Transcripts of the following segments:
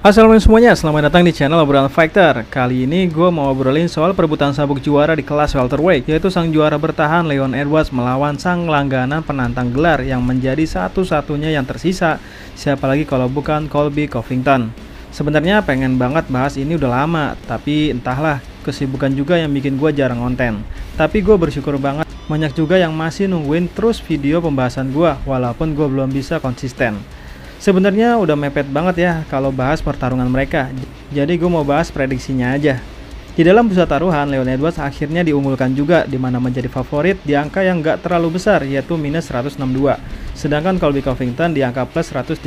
Assalamualaikum semuanya, selamat datang di channel obrolan fighter. Kali ini gue mau obrolin soal perebutan sabuk juara di kelas welterweight, yaitu sang juara bertahan Leon Edwards melawan sang langganan penantang gelar yang menjadi satu-satunya yang tersisa, siapa lagi kalau bukan Colby Covington. Sebenarnya pengen banget bahas ini udah lama, tapi entahlah, kesibukan juga yang bikin gue jarang konten. Tapi gue bersyukur banget, banyak juga yang masih nungguin terus video pembahasan gue, walaupun gue belum bisa konsisten. Sebenarnya udah mepet banget ya kalau bahas pertarungan mereka. Jadi gue mau bahas prediksinya aja. Di dalam bursa taruhan, Leon Edwards akhirnya diunggulkan juga, di mana menjadi favorit di angka yang gak terlalu besar, yaitu minus 162. Sedangkan Colby Covington di angka plus 136.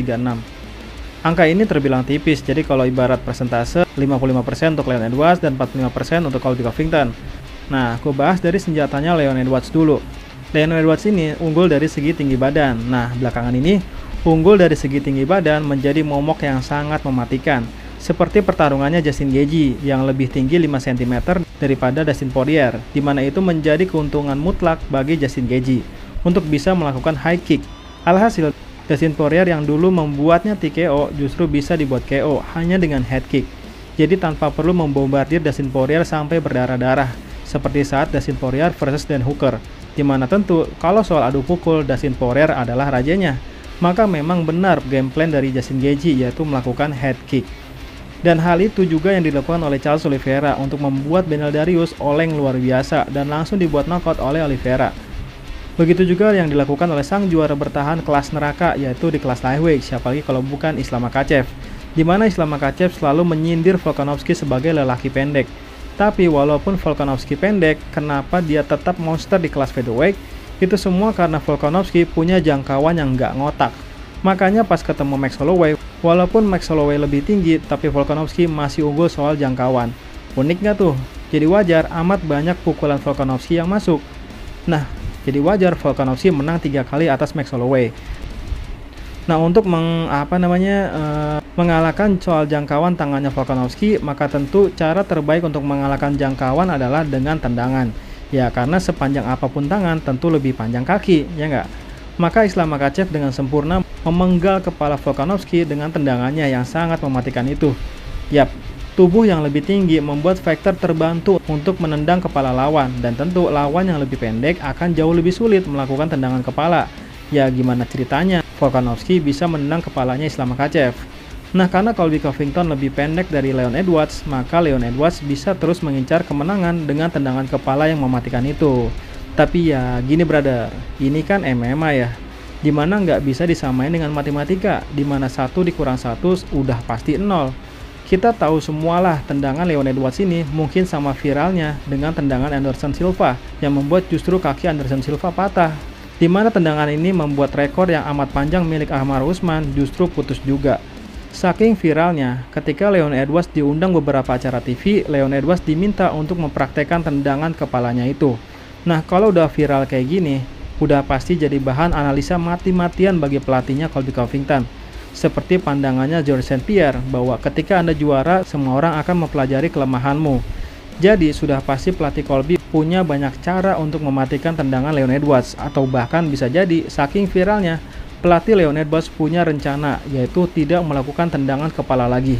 Angka ini terbilang tipis, jadi kalau ibarat persentase 55% untuk Leon Edwards dan 45% untuk Colby Covington. Nah, aku bahas dari senjatanya Leon Edwards dulu. Leon Edwards ini unggul dari segi tinggi badan. Nah, belakangan ini unggul dari segi tinggi badan menjadi momok yang sangat mematikan. Seperti pertarungannya Justin Gaethje yang lebih tinggi 5 cm daripada Dustin Poirier, di mana itu menjadi keuntungan mutlak bagi Justin Gaethje untuk bisa melakukan high kick. Alhasil, Dustin Poirier yang dulu membuatnya TKO justru bisa dibuat KO hanya dengan head kick. Jadi tanpa perlu membombardir Dustin Poirier sampai berdarah-darah, seperti saat Dustin Poirier versus Dan Hooker, di mana tentu kalau soal adu pukul Dustin Poirier adalah rajanya. Maka memang benar game plan dari Justin Gaethje, yaitu melakukan head kick. Dan hal itu juga yang dilakukan oleh Charles Oliveira untuk membuat Beneil Dariush oleng luar biasa dan langsung dibuat knockout oleh Oliveira. Begitu juga yang dilakukan oleh sang juara bertahan kelas neraka, yaitu di kelas lightweight, siapa lagi kalau bukan Islam Makhachev, di mana Islam Makhachev selalu menyindir Volkanovski sebagai lelaki pendek. Tapi walaupun Volkanovski pendek, kenapa dia tetap monster di kelas featherweight? Itu semua karena Volkanovski punya jangkauan yang nggak ngotak. Makanya pas ketemu Max Holloway, walaupun Max Holloway lebih tinggi, tapi Volkanovski masih unggul soal jangkauan. Unik nggak tuh? Jadi wajar amat banyak pukulan Volkanovski yang masuk. Nah, jadi wajar Volkanovski menang 3 kali atas Max Holloway. Nah, untuk mengalahkan soal jangkauan tangannya Volkanovski, maka tentu cara terbaik untuk mengalahkan jangkauan adalah dengan tendangan. Ya, karena sepanjang apapun tangan tentu lebih panjang kaki, ya nggak? Maka Islam Makhachev dengan sempurna memenggal kepala Volkanovski dengan tendangannya yang sangat mematikan itu. Yap, tubuh yang lebih tinggi membuat fighter terbantu untuk menendang kepala lawan, dan tentu lawan yang lebih pendek akan jauh lebih sulit melakukan tendangan kepala. Ya, gimana ceritanya Volkanovski bisa menendang kepalanya Islam Makhachev? Nah, karena Colby Covington lebih pendek dari Leon Edwards, maka Leon Edwards bisa terus mengincar kemenangan dengan tendangan kepala yang mematikan itu. Tapi ya gini brother, ini kan MMA ya, dimana nggak bisa disamain dengan matematika, dimana 1 dikurang 1 udah pasti 0. Kita tahu semualah tendangan Leon Edwards ini mungkin sama viralnya dengan tendangan Anderson Silva yang membuat justru kaki Anderson Silva patah. Dimana tendangan ini membuat rekor yang amat panjang milik Kamaru Usman justru putus juga. Saking viralnya, ketika Leon Edwards diundang beberapa acara TV, Leon Edwards diminta untuk mempraktekkan tendangan kepalanya itu. Nah, kalau udah viral kayak gini, udah pasti jadi bahan analisa mati-matian bagi pelatihnya Colby Covington. Seperti pandangannya George St. Pierre, bahwa ketika Anda juara, semua orang akan mempelajari kelemahanmu. Jadi, sudah pasti pelatih Colby punya banyak cara untuk mematikan tendangan Leon Edwards, atau bahkan bisa jadi, saking viralnya, pelatih Leon Edwards punya rencana, yaitu tidak melakukan tendangan kepala lagi.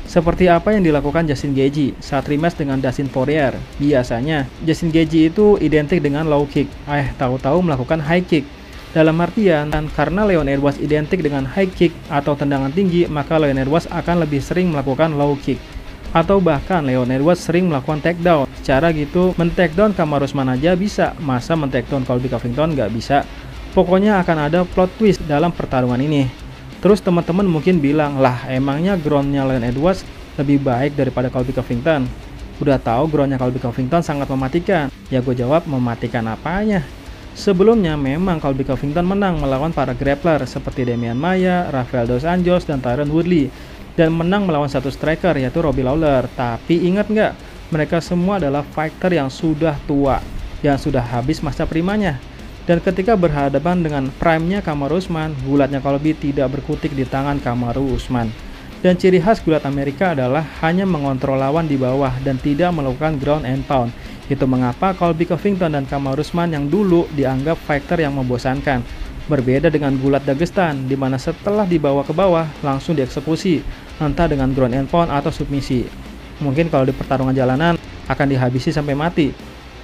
Seperti apa yang dilakukan Justin Gaethje saat rematch dengan Dustin Poirier. Biasanya, Justin Gaethje itu identik dengan low kick, tahu-tahu melakukan high kick. Dalam artian, karena Leon Edwards identik dengan high kick atau tendangan tinggi, maka Leon Edwards akan lebih sering melakukan low kick. Atau bahkan Leon Edwards sering melakukan takedown. Secara gitu, men-takedown Kamaru Usman aja bisa, masa men-takedown Colby Covington nggak bisa? Pokoknya akan ada plot twist dalam pertarungan ini. Terus teman-teman mungkin bilang, lah emangnya groundnya Leon Edwards lebih baik daripada Colby Covington? Udah tahu groundnya Colby Covington sangat mematikan. Ya gue jawab, mematikan apanya? Sebelumnya memang Colby Covington menang melawan para grappler seperti Demian Maia, Rafael dos Anjos, dan Tyron Woodley. Dan menang melawan satu striker yaitu Robbie Lawler. Tapi ingat nggak? Mereka semua adalah fighter yang sudah tua, yang sudah habis masa primanya. Dan ketika berhadapan dengan prime-nya Kamaru Usman, gulatnya Colby tidak berkutik di tangan Kamaru Usman. Dan ciri khas gulat Amerika adalah hanya mengontrol lawan di bawah dan tidak melakukan ground and pound. Itu mengapa Colby Covington dan Kamaru Usman yang dulu dianggap fighter yang membosankan. Berbeda dengan Gulat Dagestan, di mana setelah dibawa ke bawah, langsung dieksekusi, entah dengan ground and pound atau submisi. Mungkin kalau di pertarungan jalanan, akan dihabisi sampai mati.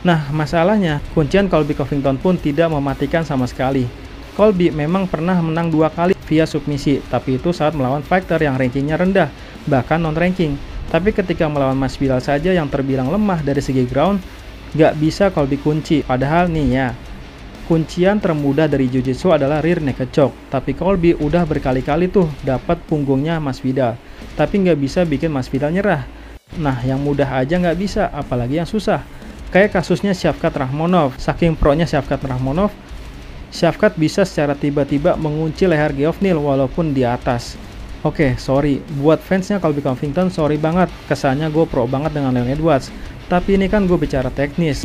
Nah, masalahnya, kuncian Colby Covington pun tidak mematikan sama sekali. Colby memang pernah menang 2 kali via submisi, tapi itu saat melawan fighter yang rankingnya rendah, bahkan non-ranking. Tapi ketika melawan Masvidal saja yang terbilang lemah dari segi ground, nggak bisa Colby kunci. Padahal nih ya, kuncian termudah dari Jiu-Jitsu adalah rear naked choke, tapi Colby udah berkali-kali tuh dapat punggungnya Masvidal, tapi nggak bisa bikin Masvidal nyerah. Nah, yang mudah aja nggak bisa, apalagi yang susah. Kayak kasusnya Shavkat Rakhmonov, saking pro-nya Shavkat Rakhmonov, Shavkat bisa secara tiba-tiba mengunci leher Geoff Neal walaupun di atas. Oke, sorry, buat fansnya Colby Covington, sorry banget, kesannya gue pro banget dengan Leon Edwards. Tapi ini kan gue bicara teknis.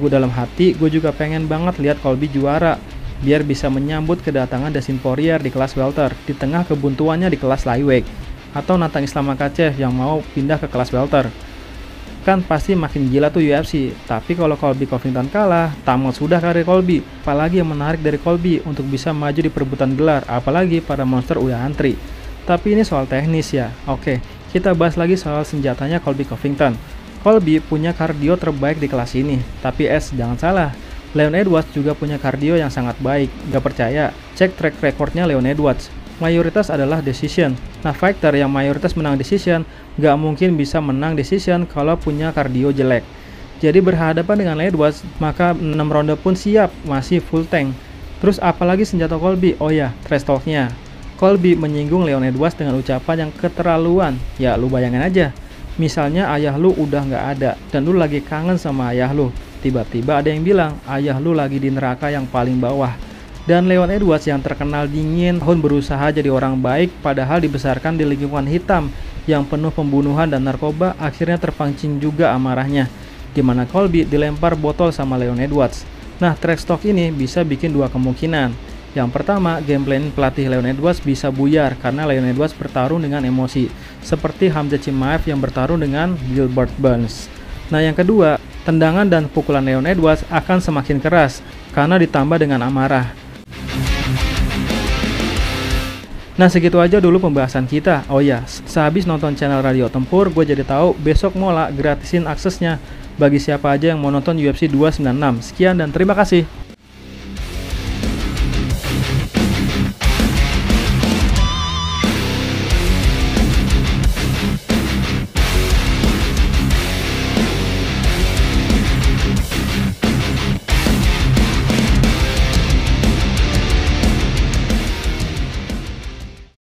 Gue dalam hati, gue juga pengen banget lihat Colby juara, biar bisa menyambut kedatangan Dustin Poirier di kelas welter, di tengah kebuntuannya di kelas lightweight, atau Nathan Islam Makhachev yang mau pindah ke kelas welter. Kan pasti makin gila tuh UFC. Tapi kalau Colby Covington kalah, tamat sudah karir Colby. Apalagi yang menarik dari Colby untuk bisa maju di perebutan gelar, apalagi para monster udah antri. Tapi ini soal teknis ya. Oke, kita bahas lagi soal senjatanya Colby Covington. Colby punya kardio terbaik di kelas ini, tapi jangan salah, Leon Edwards juga punya kardio yang sangat baik. Gak percaya? Cek track recordnya Leon Edwards. Mayoritas adalah decision. Nah, fighter yang mayoritas menang decision, gak mungkin bisa menang decision kalau punya kardio jelek. Jadi berhadapan dengan Edwards, maka 6 ronde pun siap, masih full tank. Terus apalagi senjata Colby? Oh ya, trash talknya. Colby menyinggung Leon Edwards dengan ucapan yang keterlaluan. Ya, lu bayangin aja. Misalnya ayah lu udah nggak ada, dan lu lagi kangen sama ayah lu. Tiba-tiba ada yang bilang, ayah lu lagi di neraka yang paling bawah. Dan Leon Edwards yang terkenal dingin, tahun berusaha jadi orang baik, padahal dibesarkan di lingkungan hitam yang penuh pembunuhan dan narkoba, akhirnya terpancing juga amarahnya. Dimana Colby dilempar botol sama Leon Edwards. Nah, trash talk ini bisa bikin dua kemungkinan. Yang pertama, gameplay pelatih Leon Edwards bisa buyar karena Leon Edwards bertarung dengan emosi, seperti Khamzat Chimaev yang bertarung dengan Gilbert Burns. Nah, yang kedua, tendangan dan pukulan Leon Edwards akan semakin keras karena ditambah dengan amarah. Nah, segitu aja dulu pembahasan kita. Oh ya, sehabis nonton channel Radio Tempur, gue jadi tahu besok Mola gratisin aksesnya bagi siapa aja yang mau nonton UFC 296. Sekian dan terima kasih.